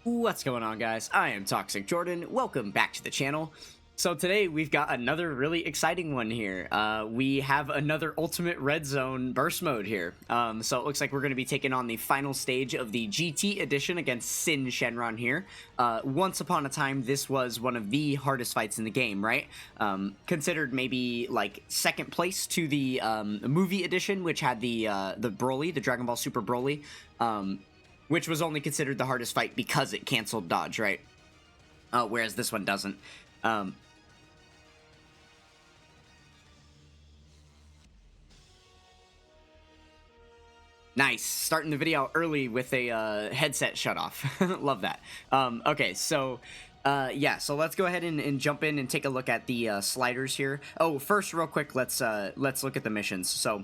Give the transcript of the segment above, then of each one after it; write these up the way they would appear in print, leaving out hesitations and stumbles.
What's going on, guys? I am Toxic Jordan. Welcome back to the channel. So today we've got another really exciting one here. We have another Ultimate Red Zone burst mode here. So it looks like we're going to be taking on the final stage of the GT edition against SYN SHENRON here. Once upon a time, this was one of the hardest fights in the game, right? Considered maybe like second place to the movie edition, which had the Broly, the Dragon Ball Super Broly. Which was only considered the hardest fight because it canceled dodge, right? Whereas this one doesn't. Nice. Starting the video early with a headset shut off. Love that. Okay, so yeah, so let's go ahead and jump in and take a look at the sliders here. Oh, first, real quick, let's look at the missions. So,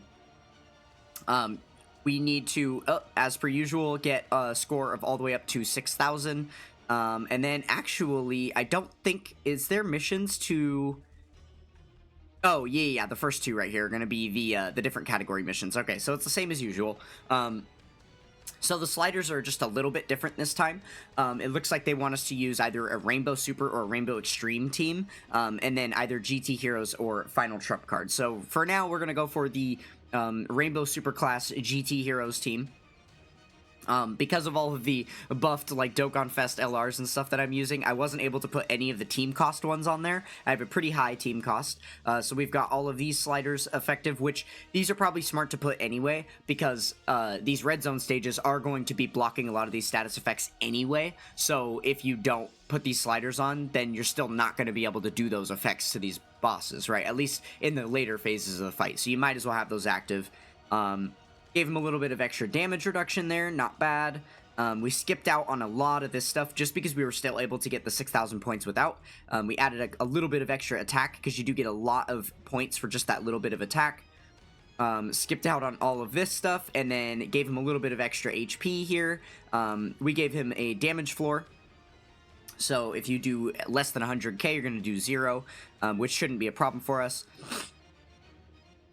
we need to, as per usual, get a score of all the way up to 6,000. And then, actually, I don't think... Is there missions to... Oh, yeah, the first two right here are going to be the different category missions. Okay, so it's the same as usual. So the sliders are just a little bit different this time. It looks like they want us to use either a Rainbow Super or a Rainbow Extreme team, and then either GT Heroes or Final Trump cards. So for now, we're going to go for the Rainbow Super Class GT Heroes team. Because of all of the buffed, like, Dokkan Fest LRs and stuff that I'm using, I wasn't able to put any of the team cost ones on there. I have a pretty high team cost, so we've got all of these sliders effective, which these are probably smart to put anyway, because these red zone stages are going to be blocking a lot of these status effects anyway, so if you don't put these sliders on, then you're still not going to be able to do those effects to these bosses, right? At least in the later phases of the fight, so you might as well have those active. Gave him a little bit of extra damage reduction there, not bad. We skipped out on a lot of this stuff just because we were still able to get the 6,000 points without. We added a little bit of extra attack because you do get a lot of points for just that little bit of attack. Skipped out on all of this stuff and then gave him a little bit of extra HP here. We gave him a damage floor. So if you do less than 100k, you're going to do 0, which shouldn't be a problem for us.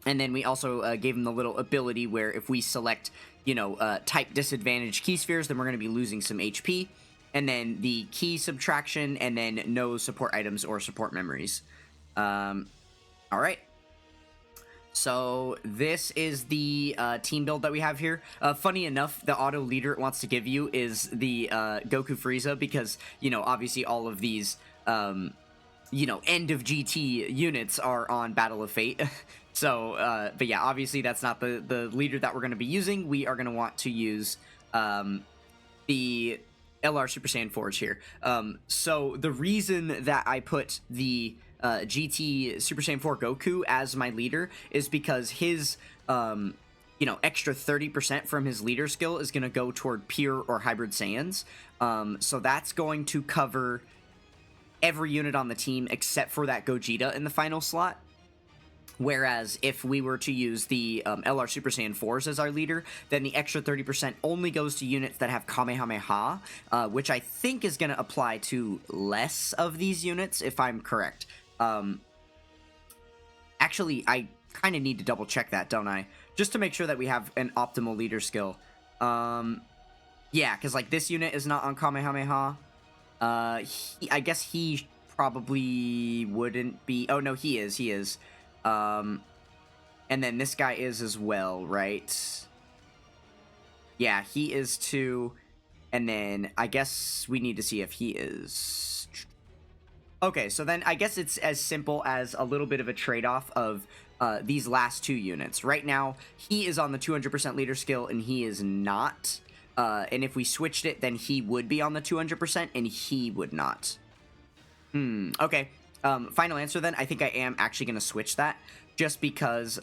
And then we also gave him the little ability where if we select, you know, type disadvantage key spheres, then we're going to be losing some HP. And then the key subtraction, and then no support items or support memories. Alright. So this is the team build that we have here. Funny enough, the auto leader it wants to give you is the Goku Frieza, because, you know, obviously all of these, you know, end of GT units are on Battle of Fate. So, but yeah, obviously that's not the leader that we're going to be using. We are going to want to use the LR Super Saiyan 4s here. So the reason that I put the GT Super Saiyan 4 Goku as my leader is because his, you know, extra 30% from his leader skill is going to go toward pure or hybrid Saiyans. So that's going to cover every unit on the team except for that Gogeta in the final slot. Whereas if we were to use the LR Super Saiyan 4s as our leader, then the extra 30% only goes to units that have Kamehameha, which I think is going to apply to less of these units, if I'm correct. Actually, I kind of need to double check that, don't I? Just to make sure that we have an optimal leader skill. Yeah, because like this unit is not on Kamehameha. I guess he probably wouldn't be... Oh, no, he is. And then this guy is as well, right? Yeah, he is too. And then I guess we need to see if he is... Okay, so then I guess it's as simple as a little bit of a trade-off of these last two units. Right now, he is on the 200% leader skill, and he is not. And if we switched it, then he would be on the 200%, and he would not. Okay. Final answer then, I think I am actually going to switch that, just because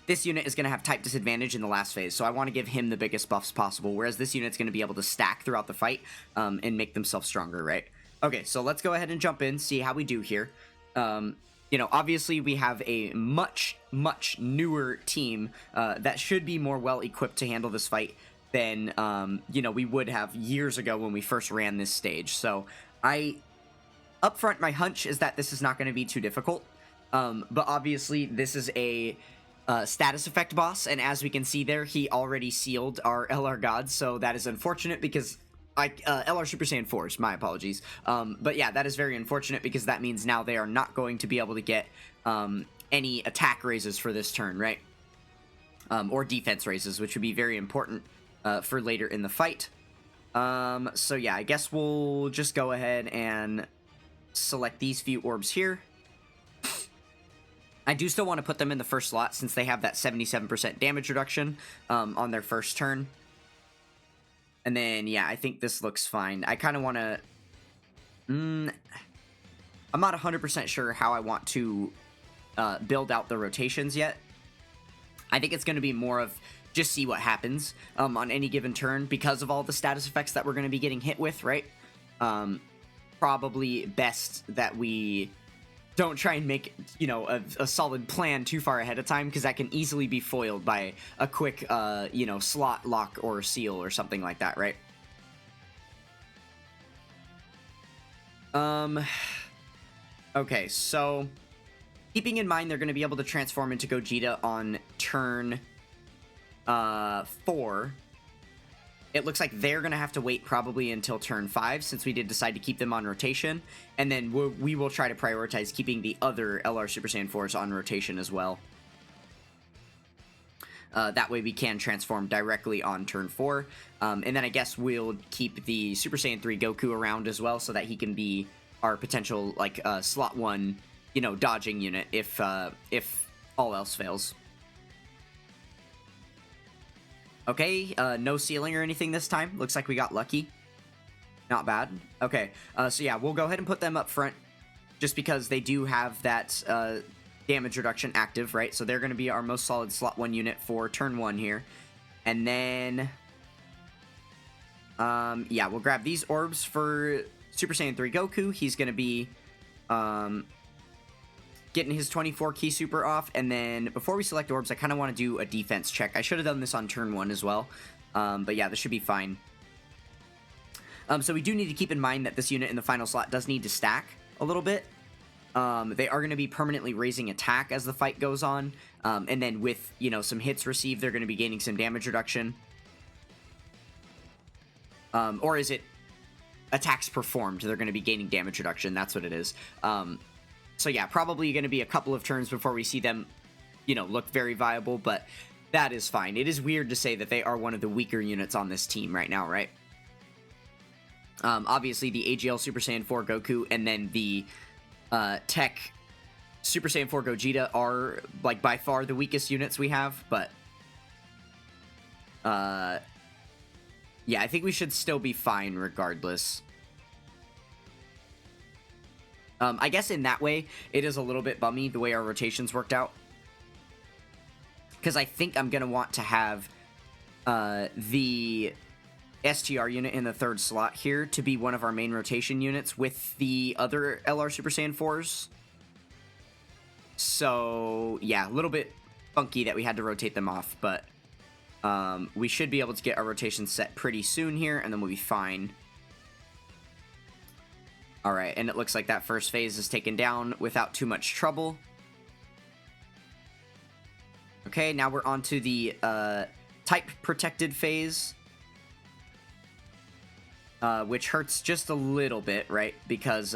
this unit is going to have type disadvantage in the last phase, so I want to give him the biggest buffs possible, whereas this unit's going to be able to stack throughout the fight and make themselves stronger, right? Okay, so let's go ahead and jump in, see how we do here. You know, obviously we have a much newer team that should be more well-equipped to handle this fight than, you know, we would have years ago when we first ran this stage, so up front, my hunch is that this is not going to be too difficult, but obviously this is a status effect boss, and as we can see there, he already sealed our LR gods, so that is unfortunate because LR Super Saiyan 4s, my apologies. But yeah, that is very unfortunate because that means now they are not going to be able to get any attack raises for this turn, right? Or defense raises, which would be very important for later in the fight. So yeah, I guess we'll just go ahead and select these few orbs here. I do still want to put them in the first slot since they have that 77% damage reduction on their first turn. And then, yeah, I think this looks fine. I kind of want to... I'm not 100% sure how I want to build out the rotations yet. I think it's going to be more of just see what happens on any given turn because of all the status effects that we're going to be getting hit with, right? Probably best that we don't try and make, you know, a solid plan too far ahead of time because that can easily be foiled by a quick, you know, slot lock or seal or something like that, right? Okay, so keeping in mind they're going to be able to transform into Gogeta on turn 4. It looks like they're going to have to wait probably until turn 5 since we did decide to keep them on rotation. And then we will try to prioritize keeping the other LR Super Saiyan 4s on rotation as well. That way we can transform directly on turn 4. And then I guess we'll keep the Super Saiyan 3 Goku around as well so that he can be our potential, like, slot 1, you know, dodging unit if all else fails. Okay, no sealing or anything this time. Looks like we got lucky. Not bad. Okay, so yeah, we'll go ahead and put them up front just because they do have that damage reduction active, right? So they're going to be our most solid slot 1 unit for turn 1 here. And then, yeah, we'll grab these orbs for Super Saiyan 3 Goku. He's going to be getting his 24 key super off, and then before we select orbs, I kind of want to do a defense check. I should have done this on turn 1 as well, but yeah, this should be fine. So we do need to keep in mind that this unit in the final slot does need to stack a little bit. They are going to be permanently raising attack as the fight goes on, and then with, you know, some hits received, they're going to be gaining some damage reduction. Or is it attacks performed? They're going to be gaining damage reduction. That's what it is. So yeah, probably going to be a couple of turns before we see them, you know, look very viable, but that is fine. It is weird to say that they are one of the weaker units on this team right now, right? Obviously, the AGL Super Saiyan 4 Goku and then the Tech Super Saiyan 4 Gogeta are, like, by far the weakest units we have, but yeah, I think we should still be fine regardless. I guess in that way, it is a little bit bummy the way our rotations worked out. Because I think I'm going to want to have the STR unit in the 3rd slot here to be one of our main rotation units with the other LR Super Saiyan 4s. So, yeah, a little bit funky that we had to rotate them off, but we should be able to get our rotation set pretty soon here, and then we'll be fine. Alright, and it looks like that first phase is taken down without too much trouble. Okay, now we're on to the type-protected phase. Which hurts just a little bit, right? Because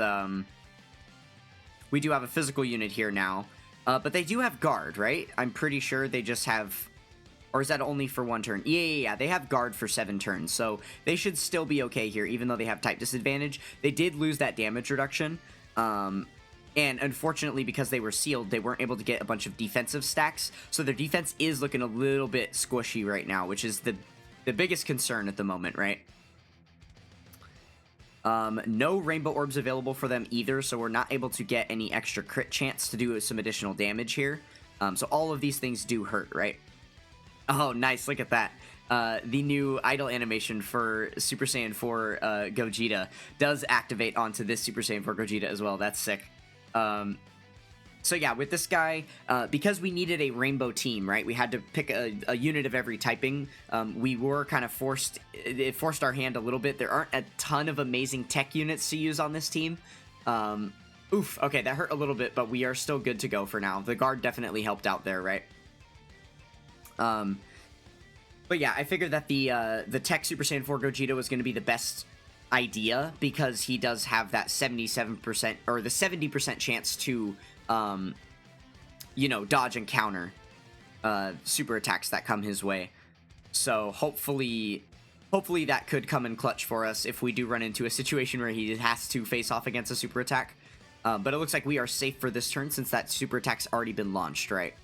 we do have a physical unit here now. But they do have guard, right? I'm pretty sure they just have... Or is that only for 1 turn? Yeah. They have guard for 7 turns, so they should still be okay here, even though they have type disadvantage. They did lose that damage reduction, and unfortunately, because they were sealed, they weren't able to get a bunch of defensive stacks, so their defense is looking a little bit squishy right now, which is the biggest concern at the moment, right? No rainbow orbs available for them either, so we're not able to get any extra crit chance to do some additional damage here. So all of these things do hurt, right? Oh, nice. Look at that. The new idle animation for Super Saiyan 4 Gogeta does activate onto this Super Saiyan 4 Gogeta as well. That's sick. So yeah, with this guy, because we needed a rainbow team, right? We had to pick a unit of every typing. We were kind of forced... It forced our hand a little bit. There aren't a ton of amazing tech units to use on this team. Oof. Okay, that hurt a little bit, but we are still good to go for now. The guard definitely helped out there, right? But yeah, I figured that the Tech Super Saiyan 4 Gogeta was going to be the best idea because he does have that 77% or the 70% chance to, you know, dodge and counter super attacks that come his way. So hopefully that could come in clutch for us if we do run into a situation where he has to face off against a super attack. But it looks like we are safe for this turn since that super attack's already been launched, right?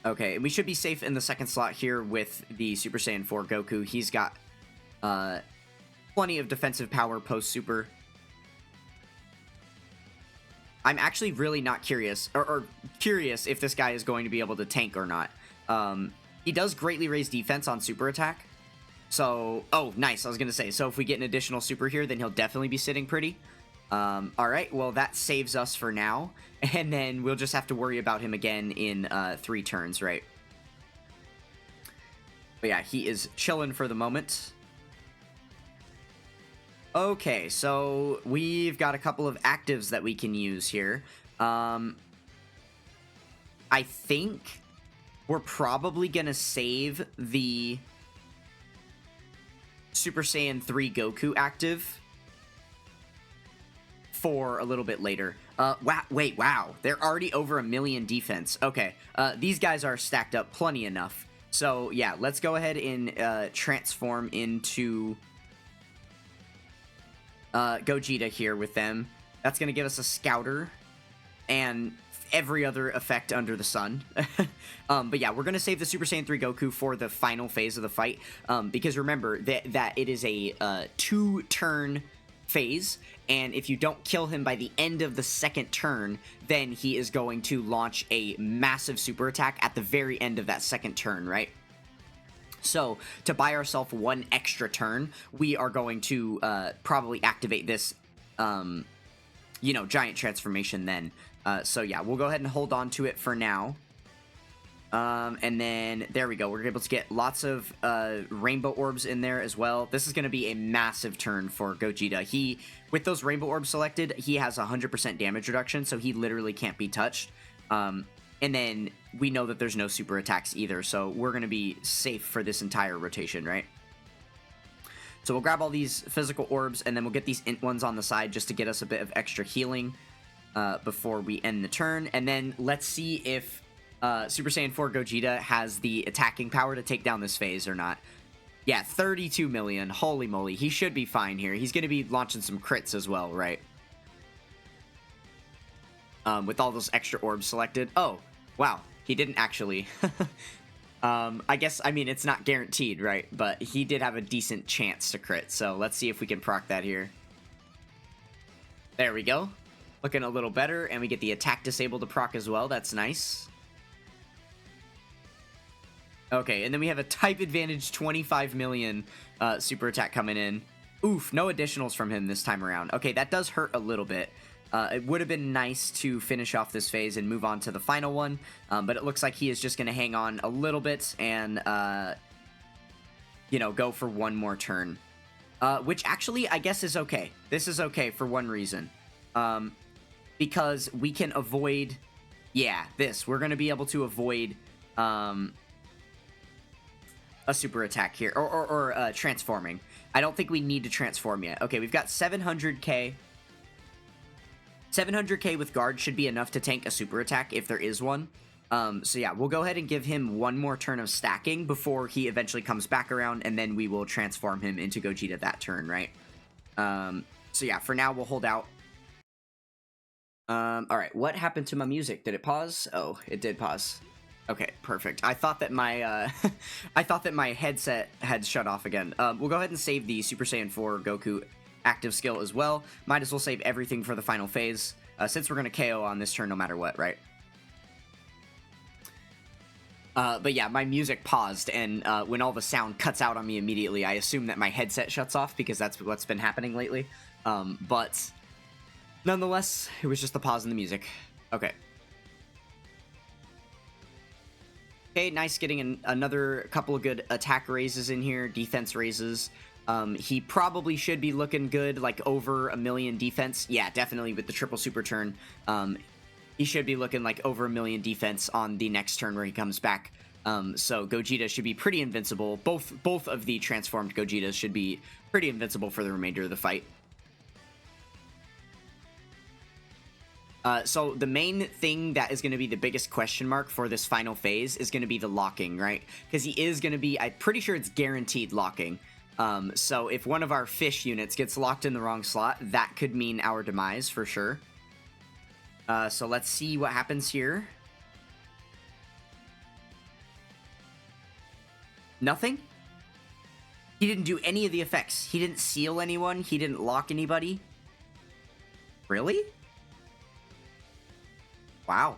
Okay, and we should be safe in the second slot here with the Super Saiyan 4 Goku. He's got plenty of defensive power post-super. I'm actually really not curious, or curious if this guy is going to be able to tank or not. He does greatly raise defense on super attack. So, oh, nice, I was going to say. So if we get an additional super here, then he'll definitely be sitting pretty. Alright, well, that saves us for now. And then we'll just have to worry about him again in 3 turns, right? But yeah, he is chilling for the moment. Okay, so we've got a couple of actives that we can use here. I think we're probably going to save the Super Saiyan 3 Goku active for a little bit later. Wow. They're already over 1 million defense. Okay, these guys are stacked up plenty enough. So, yeah, let's go ahead and transform into Gogeta here with them. That's going to give us a Scouter and every other effect under the sun. But yeah, we're going to save the Super Saiyan 3 Goku for the final phase of the fight. Because remember that it is a 2-turn phase, and if you don't kill him by the end of the second turn, then he is going to launch a massive super attack at the very end of that second turn, right? So, to buy ourselves 1 extra turn, we are going to probably activate this, you know, giant transformation then. So yeah, we'll go ahead and hold on to it for now. And then, there we go. We're able to get lots of rainbow orbs in there as well. This is going to be a massive turn for Gogeta. With those rainbow orbs selected, he has 100% damage reduction, so he literally can't be touched. And then we know that there's no super attacks either, so we're going to be safe for this entire rotation, right? So we'll grab all these physical orbs, and then we'll get these int ones on the side just to get us a bit of extra healing before we end the turn. And then let's see if Super Saiyan 4 Gogeta has the attacking power to take down this phase or not. Yeah, 32 million. Holy moly. He should be fine here. He's going to be launching some crits as well, right? With all those extra orbs selected. Oh, wow. He didn't actually. I guess, I mean, it's not guaranteed, right? But he did have a decent chance to crit. So let's see if we can proc that here. There we go. Looking a little better. And we get the attack disabled to proc as well. That's nice. Okay, and then we have a type advantage 25 million super attack coming in. Oof, no additionals from him this time around. Okay, that does hurt a little bit. It would have been nice to finish off this phase and move on to the final one, but it looks like he is just going to hang on a little bit and, you know, go for 1 more turn. Which actually, I guess, is okay. This is okay for one reason. Because we can avoid... Yeah, this. We're going to be able to avoid... a super attack here, or transforming. I don't think we need to transform yet. Okay, we've got 700k. 700k with guard should be enough to tank a super attack if there is one. So yeah, we'll go ahead and give him 1 more turn of stacking before he eventually comes back around, and then we will transform him into Gogeta that turn, right? So yeah, for now we'll hold out. Alright, what happened to my music? Did it pause? Oh, it did pause. Okay, perfect. I thought that my I thought that my headset had shut off again. We'll go ahead and save the Super Saiyan 4 Goku active skill as well. Might as well save everything for the final phase, since we're going to KO on this turn no matter what, right? But yeah, my music paused, and when all the sound cuts out on me immediately, I assume that my headset shuts off, because that's what's been happening lately. But nonetheless, it was just the pause in the music. Okay. Okay, nice getting another couple of good attack raises in here, defense raises. He probably should be looking good, like over 1 million defense. Yeah, definitely with the triple super turn. he should be looking like over 1 million defense on the next turn where he comes back. So Gogeta should be pretty invincible. Both of the transformed Gogetas should be pretty invincible for the remainder of the fight. So the main thing that is going to be the biggest question mark for this final phase is going to be the locking, right? Because he is going to be, I'm pretty sure it's guaranteed locking. So if one of our fish units gets locked in the wrong slot, that could mean our demise for sure. So let's see what happens here. Nothing? He didn't do any of the effects. He didn't seal anyone. He didn't lock anybody. Really? Wow.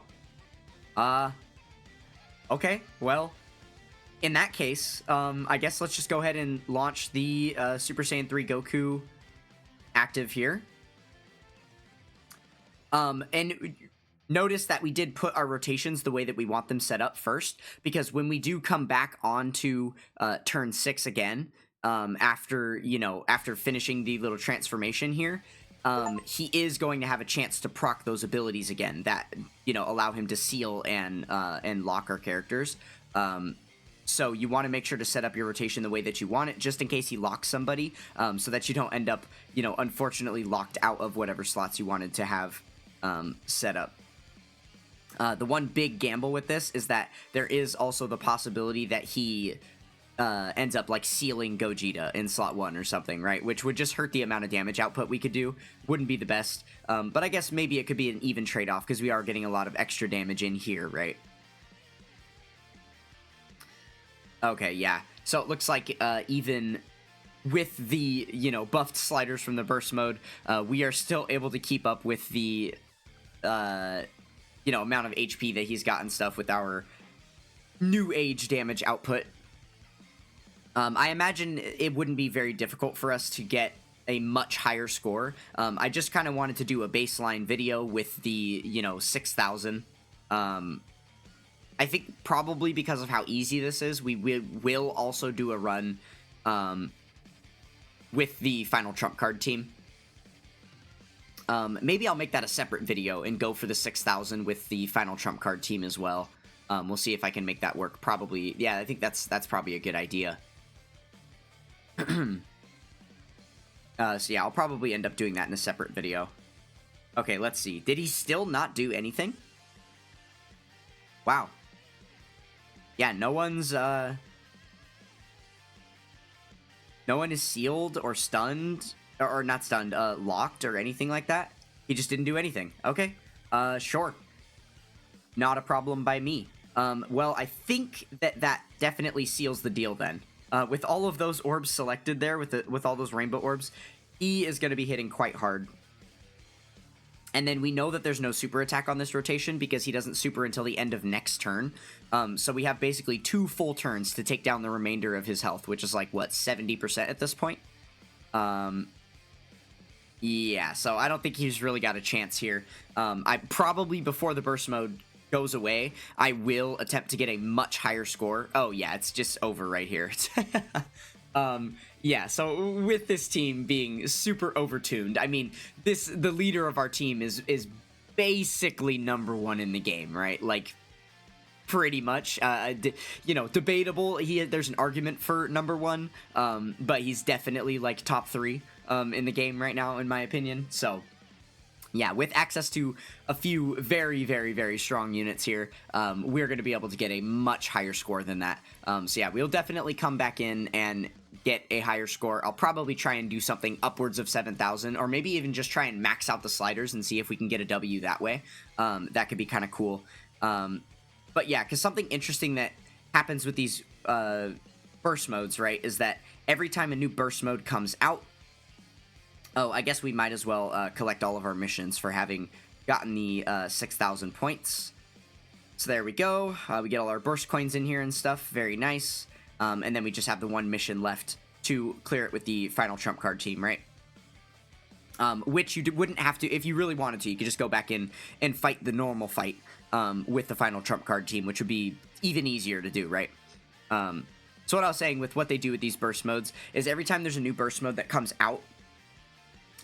Okay, well, in that case, I guess let's just go ahead and launch the Super Saiyan 3 Goku active here. And notice that we did put our rotations the way that we want them set up first, because when we do come back onto turn 6 again, after finishing the little transformation here, he is going to have a chance to proc those abilities again that, allow him to seal and lock our characters. So you want to make sure to set up your rotation the way that you want it, just in case he locks somebody, so that you don't end up, unfortunately locked out of whatever slots you wanted to have set up. The one big gamble with this is that there is also the possibility that he ends up like sealing Gogeta in slot 1 or something, right? Which would just hurt the amount of damage output we could do. Wouldn't be the best. But I guess maybe it could be an even trade-off because we are getting a lot of extra damage in here, right? Okay, yeah. So it looks like even with the, buffed sliders from the burst mode, we are still able to keep up with the, amount of HP that he's got and stuff with our new age damage output. I imagine it wouldn't be very difficult for us to get a much higher score. I just kind of wanted to do a baseline video with the, 6,000. I think probably because of how easy this is, we will also do a run with the final trump card team. Maybe I'll make that a separate video and go for the 6,000 with the final trump card team as well. We'll see if I can make that work. Probably, yeah, I think that's probably a good idea. So yeah, I'll probably end up doing that in a separate video. Okay, let's see. Did he still not do anything? Wow. Yeah, no one is sealed or stunned, or not stunned, locked or anything like that. He just didn't do anything. Okay, sure. Not a problem by me. Well, I think that definitely seals the deal then. With all of those orbs selected there, with all those rainbow orbs, he is going to be hitting quite hard. And then we know that there's no super attack on this rotation because he doesn't super until the end of next turn. So we have basically 2 full turns to take down the remainder of his health, which is like, what, 70% at this point? Yeah, so I don't think he's really got a chance here. I probably, before the burst mode goes away, I will attempt to get a much higher score. Oh yeah, it's just over right here. Yeah, so with this team being super overtuned, I mean, the leader of our team is basically #1 in the game, right? Like, pretty much. Debatable. There's an argument for #1, but he's definitely like top 3 in the game right now, in my opinion. So yeah, with access to a few very, very, very strong units here, we're going to be able to get a much higher score than that. So yeah, we'll definitely come back in and get a higher score. I'll probably try and do something upwards of 7,000, or maybe even just try and max out the sliders and see if we can get a W that way. That could be kind of cool. But yeah, because something interesting that happens with these burst modes, right, is that every time a new burst mode comes out, oh, I guess we might as well collect all of our missions for having gotten the 6,000 points. So there we go. We get all our burst coins in here and stuff. Very nice. And then we just have the one mission left to clear it with the final trump card team, right? Which you wouldn't have to, if you really wanted to, you could just go back in and fight the normal fight with the final trump card team, which would be even easier to do, right? So what I was saying with what they do with these burst modes is every time there's a new burst mode that comes out,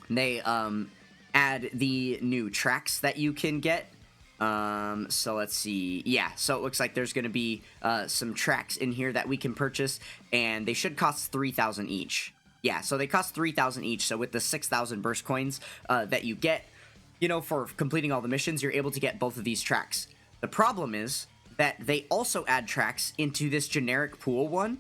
they add the new tracks that you can get. So let's see. Yeah, so it looks like there's going to be some tracks in here that we can purchase, and they should cost 3,000 each. Yeah, so they cost 3,000 each. So with the 6,000 burst coins that you get, you know, for completing all the missions, you're able to get both of these tracks. The problem is that they also add tracks into this generic pool one.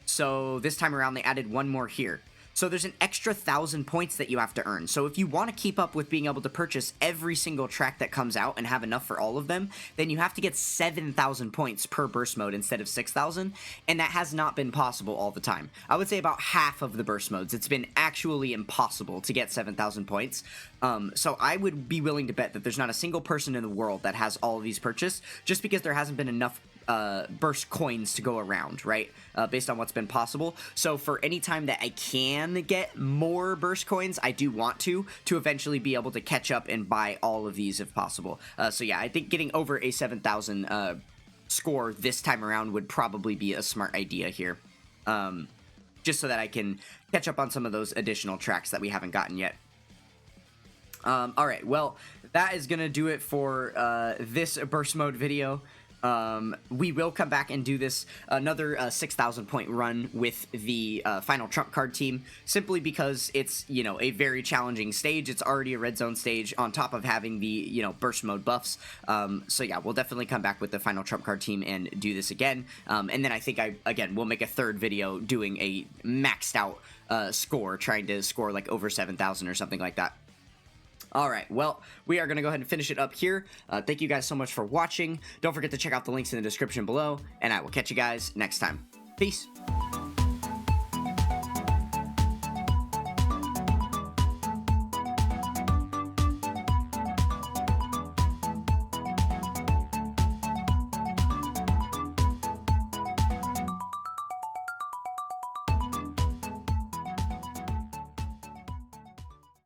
So this time around, they added one more here. So there's an extra 1,000 points that you have to earn. So if you want to keep up with being able to purchase every single track that comes out and have enough for all of them, then you have to get 7,000 points per burst mode instead of 6,000, and that has not been possible all the time. I would say about half of the burst modes, it's been actually impossible to get 7,000 points. So I would be willing to bet that there's not a single person in the world that has all of these purchased, just because there hasn't been enough burst coins to go around, right? Based on what's been possible. So for any time that I can get more burst coins, I do want to eventually be able to catch up and buy all of these if possible. So yeah, I think getting over a 7,000 score this time around would probably be a smart idea here. Just so that I can catch up on some of those additional tracks that we haven't gotten yet. Alright, well, that is gonna do it for this burst mode video. We will come back and do this another 6,000 point run with the final trump card team, simply because it's, you know, a very challenging stage. It's already a red zone stage on top of having the, you know, burst mode buffs. So yeah, we'll definitely come back with the final trump card team and do this again. And then I think again, we'll make a third video doing a maxed out score, trying to score like over 7,000 or something like that. Alright, well, we are going to go ahead and finish it up here. Thank you guys so much for watching. Don't forget to check out the links in the description below, and I will catch you guys next time. Peace!